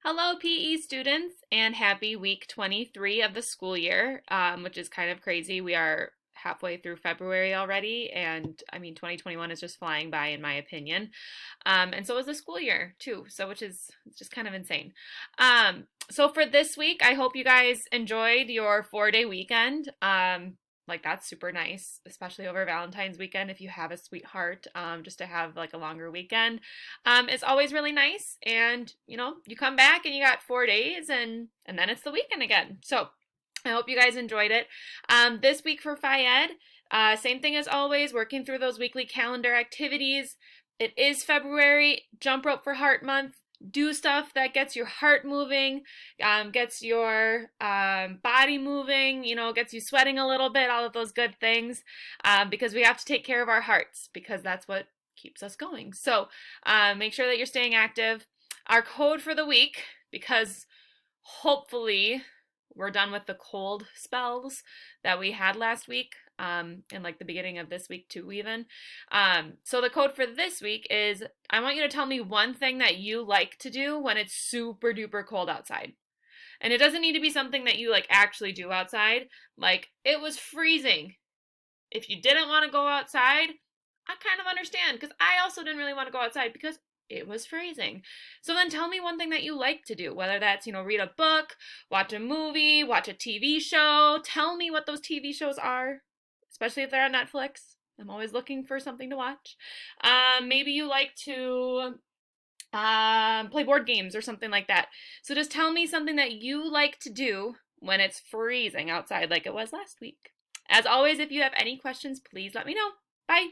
Hello, PE students, and happy week 23 of the school year, which is kind of crazy. We are halfway through February already, and I mean, 2021 is just flying by, in my opinion. And so is the school year, too, so which is it's just kind of insane. So for this week, I hope you guys enjoyed your 4-day weekend. Like that's super nice, especially over Valentine's weekend if you have a sweetheart, just to have like a longer weekend. It's always really nice, and you come back and you got 4 days, and then it's the weekend again. So I hope you guys enjoyed it. This week for Phi Ed, same thing as always, working through those weekly calendar activities. It is February, Jump Rope for Heart Month. Do stuff that gets your heart moving, gets your body moving, gets you sweating a little bit, all of those good things, because we have to take care of our hearts because that's what keeps us going. So make sure that you're staying active. Our code for the week, because hopefully we're done with the cold spells that we had last week, and like the beginning of this week too, even. So the code for this week is, I want you to tell me one thing that you like to do when it's super duper cold outside. And it doesn't need to be something that you like actually do outside. Like, it was freezing. If you didn't want to go outside, I kind of understand, because I also didn't really want to go outside because it was freezing. So then tell me one thing that you like to do, whether that's, read a book, watch a movie, watch a TV show. Tell me what those TV shows are, especially if they're on Netflix. I'm always looking for something to watch. Maybe you like to play board games or something like that. So just tell me something that you like to do when it's freezing outside like it was last week. As always, if you have any questions, please let me know. Bye.